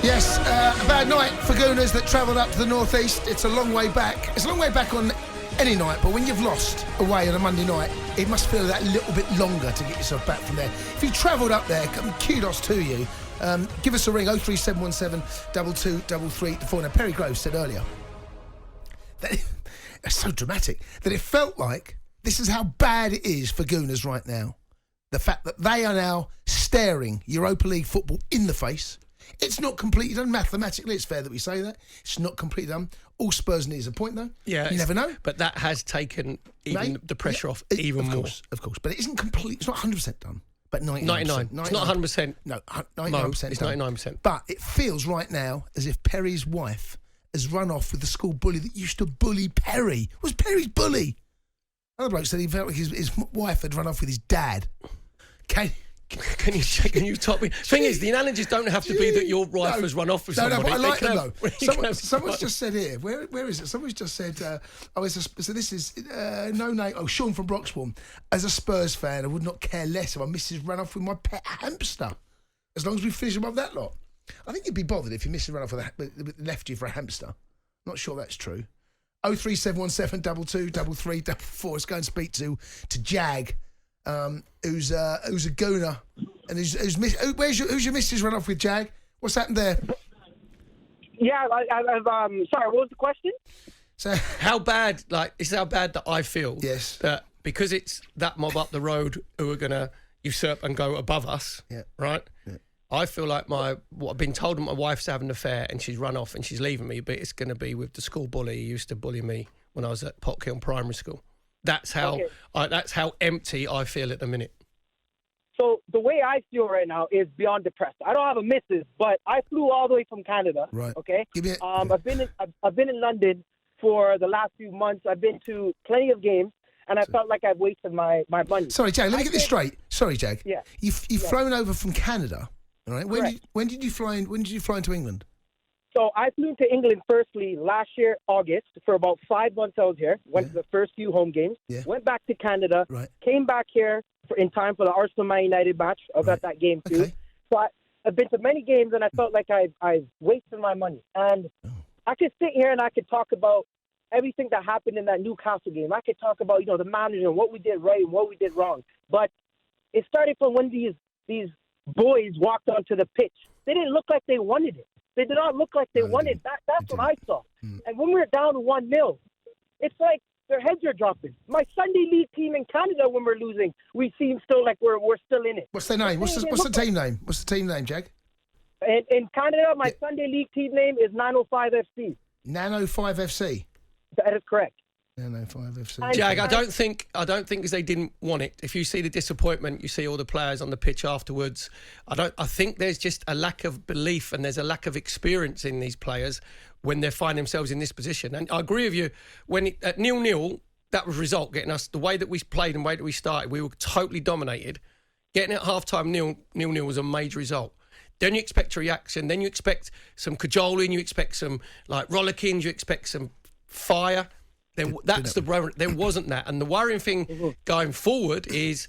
Yes, a bad night for Gooners that travelled up to the northeast. It's a long way back. It's a long way back on any night, but when you've lost away on a Monday night, it must feel that little bit longer to get yourself back from there. If you travelled up there, kudos to you. Give us a ring, 03717 2233. Now, Perry Groves said earlier that it's so dramatic that it felt like this is how bad it is for Gooners right now. The fact that they are now staring Europa League football in the face. It's not completely done. Mathematically, it's fair that we say that. It's not completely done. All Spurs need is a point, though. Yeah, you never know. But that has taken even the pressure off even more. Of course. But it isn't complete. It's not 100% done. But 99%. 99. It's not 100%. No, 99% it's done. 99%. But it feels right now as if Perry's wife has run off with the school bully that used to bully Perry. Was Perry's bully? Another bloke said he felt like his wife had run off with his dad. Can you top me? Thing is, the analogies don't have to be that your wife has run off with somebody. No, but I like them though. Someone's just said here. Where is it? Someone's just said. So this is no name. Oh, Sean from Broxbourne. As a Spurs fan, I would not care less if my missus ran off with my pet hamster, as long as we finish above that lot. I think you'd be bothered if your missus ran off with left you for a hamster. Not sure that's true. 03717 223344. Let's go and speak to Jag. Who's a gooner, and who's your missus run off with, Jag? What's happened there? Yeah, sorry, what was the question? So how bad that I feel? Yes. That because it's that mob up the road who are going to usurp and go above us, right? Yeah. I feel like what I've been told that my wife's having an affair and she's run off and she's leaving me, but it's going to be with the school bully who used to bully me when I was at Potkill Primary School. That's how empty I feel at the minute. So the way I feel right now is beyond depressed. I don't have a missus, but I flew all the way from Canada. Right. Okay. I've been in London for the last few months. I've been to plenty of games, and I felt like I've wasted my money. Sorry, Jag. Let me get this straight. Sorry, Jag. Yeah. You've flown over from Canada, all right? When did you fly into England? So I flew to England firstly last year, August. For about 5 months I was here. Went to the first few home games. Yeah. Went back to Canada. Right. Came back here in time for the Arsenal-Man United match. I was at that game too. Okay. So I've been to many games and I felt like I've wasted my money. And I could sit here and I could talk about everything that happened in that Newcastle game. I could talk about, the manager and what we did right and what we did wrong. But it started from when these boys walked onto the pitch. They didn't look like they wanted it. They did not look like they wanted that. That's what I saw. And when we're down 1-0, it's like their heads are dropping. My Sunday league team in Canada, when we're losing, we seem still like we're still in it. What's their name? What's the team name? What's the team name, Jag? In Canada, my Sunday league team name is 905 FC. 905 FC? That is correct. 905 FC. Jag, I don't think because they didn't want it. If you see the disappointment, you see all the players on the pitch afterwards. I think there's just a lack of belief and there's a lack of experience in these players when they find themselves in this position. And I agree with you. When at 0-0, that was result getting us the way that we played and the way that we started. We were totally dominated. Getting at half-time 0-0 was a major result. Then you expect a reaction. Then you expect some cajoling. You expect some rollickings. You expect some fire. There wasn't that. And the worrying thing going forward is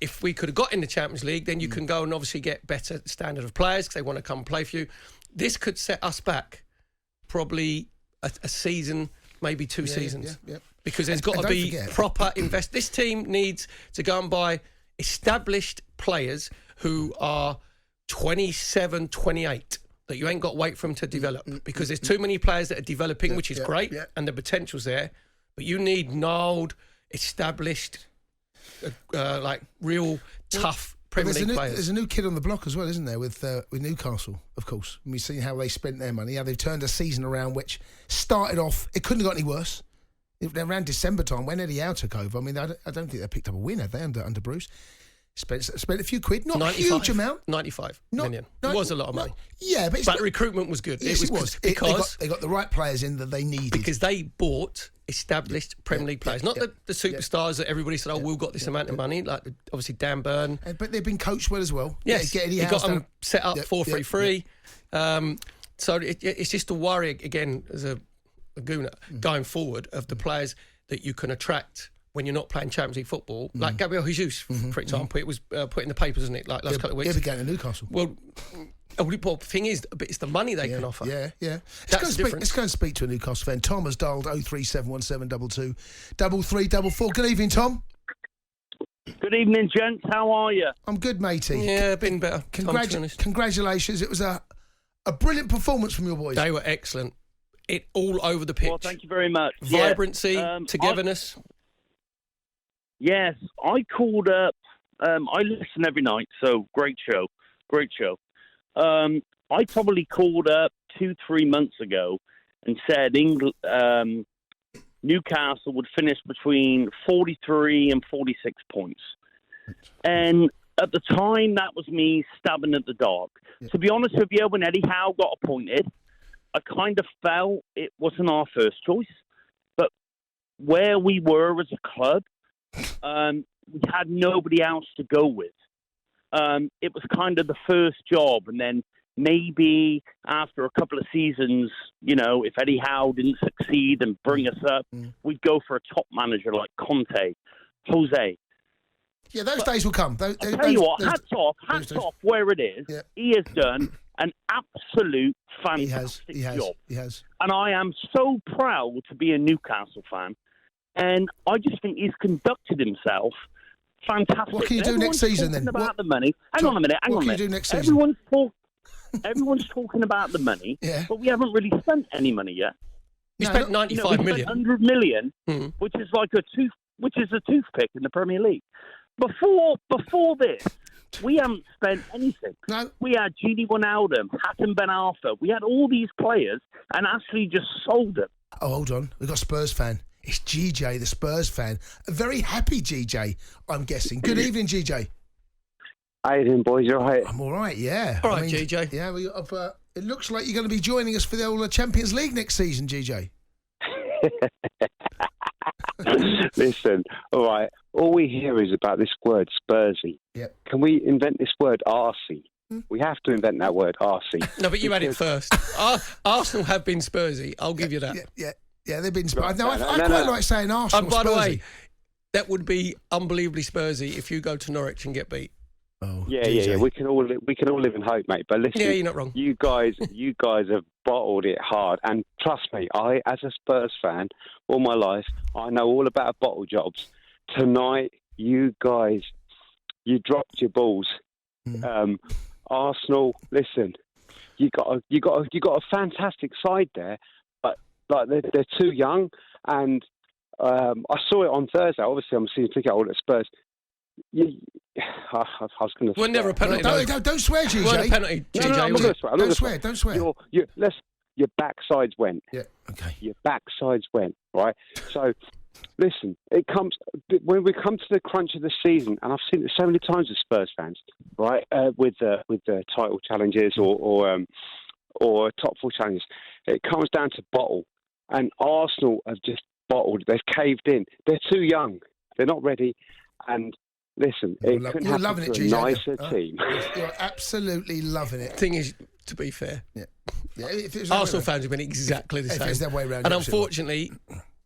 if we could have got in the Champions League, then you can go and obviously get better standard of players because they want to come and play for you. This could set us back probably a season, maybe two seasons. Yeah. Because there's got to be proper invest. This team needs to go and buy established players who are 27, 28. That you ain't got to wait for them to develop because there's too many players that are developing, which is great, and the potential's there. But you need gnarled, established, real tough Premier League players. There's a new kid on the block as well, isn't there, with Newcastle, of course. And we see how they spent their money, how they've turned a season around, which started off, it couldn't have got any worse. Around December time, when Eddie Howe took over, I mean, I don't think they picked up a win, have they, under Bruce? Spent a few quid, not 95, a huge amount. 95 million. It was a lot of money. Yeah, but recruitment was good. Yes, it was. Because they got the right players in that they needed. Because they bought established Premier League players, not the superstars that everybody said, we've got this amount of money, like obviously Dan Burn. But they've been coached well as well. Yes, he got them set up 4-3-3. So it's just a worry, again, as a gooner, going forward, of the players that you can attract when you're not playing Champions League football, like Gabriel Jesus, for example. It was put in the papers, isn't it, like last couple of weeks. He'll be going to Newcastle. Well, Well, the thing is, but it's the money they can offer. Yeah. That's the difference. Let's go and speak to a Newcastle fan. Tom has dialed 0371722 3344. Good evening, Tom. Good evening, gents. How are you? I'm good, matey. Yeah, been better. Congratulations. It was a brilliant performance from your boys. They were excellent. It all over the pitch. Well, thank you very much. Vibrancy, togetherness. Yes, I called up. I listen every night, so great show. I probably called up 2-3 months ago and said Newcastle would finish between 43 and 46 points. And at the time, that was me stabbing at the dark. Yeah. To be honest with you, when Eddie Howe got appointed, I kind of felt it wasn't our first choice. But where we were as a club, we had nobody else to go with. It was kind of the first job, and then maybe after a couple of seasons, if Eddie Howe didn't succeed and bring us up, we'd go for a top manager like Conte, Jose. Yeah, those days will come. I'll tell you what, hats off where it is. Yeah. He has done an absolute fantastic job. He has. And I am so proud to be a Newcastle fan. And I just think he's conducted himself fantastic. What can you do next season then? About the money. Hang on a minute. What can you do next season? Everyone's talking about the money, but we haven't really spent any money yet. We spent 95 million. 100 million, which is like a toothpick in the Premier League. Before this, we haven't spent anything. No. We had Gini Wijnaldum, Hatem Ben Arfa. We had all these players and actually just sold them. Oh, hold on. We've got a Spurs fan. It's GJ, the Spurs fan. A very happy GJ, I'm guessing. Good evening, GJ. How you doing, boys? You all right? I'm all right, yeah. All right, GJ. Yeah, it looks like you're going to be joining us for the old Champions League next season, GJ. Listen, all right. All we hear is about this word, Spursy. Yep. Can we invent this word, Arsey? We have to invent that word, Arsey. No, but you had it first. Arsenal have been Spursy. I'll give you that. Yeah, they've been Spursy. No, I quite like saying Arsenal. By the way, that would be unbelievably Spursy if you go to Norwich and get beat. Oh, yeah. We can all live in hope, mate. But listen, you're not wrong. You guys have bottled it hard, and trust me, I, as a Spurs fan, all my life, I know all about bottle jobs. Tonight, you guys, you dropped your balls. Arsenal, listen, you got a fantastic side there, but like they're too young, and I saw it on Thursday. Obviously, I'm seeing pick out all at Spurs. I was going to. We're never a penalty. Don't swear, GJ. We're a penalty, GJ. No, I'm not going to swear. Don't swear. Your backsides went. Yeah. Okay. Your backsides went. Right. So, listen. When we come to the crunch of the season, and I've seen it so many times with Spurs fans, right, with the title challenges or top four challenges, it comes down to bottle, and Arsenal have just bottled. They've caved in. They're too young. They're not ready, and. Listen, it couldn't happen to a nicer team. You're absolutely loving it. Thing is, to be fair, if it was Arsenal fans have been exactly the same. If it's their way around, and unfortunately,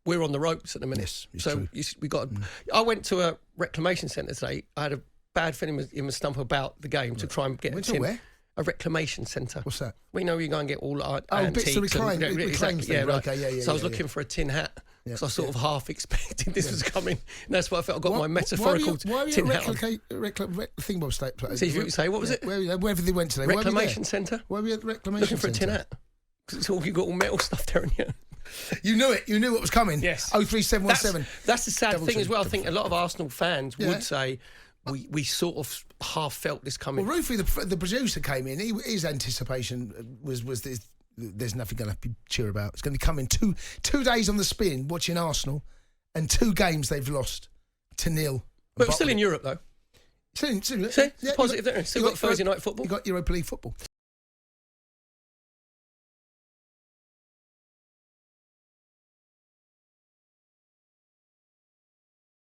we're on the ropes at the minute. Yes, we got. I went to a reclamation centre today. I had a bad feeling in my stomach about the game to try and get a reclamation centre. What's that? We know you go and get all bits to reclaim. Exactly. Yeah, right. Okay, so I was looking for a tin hat. So I sort of half expected this was coming. And that's what I felt. I got my metaphorical tin hat on. Thingbob state place. See if you could say, what was it? Wherever they went today. Reclamation centre. Where were you at the reclamation Looking for a tin hat. Because you've got all metal stuff there in here. You knew it. You knew what was coming. Yes. 03717. That's the sad thing as well. I think a lot of Arsenal fans would say, we sort of half felt this coming. Well, Rufy, the producer, came in. His anticipation was this. There's nothing going to be cheer about. It's going to come in two days on the spin watching Arsenal, and 2 games they've lost to 0. But we're still in Europe though. Still positive there. Still got Thursday night football. You got Europa League football.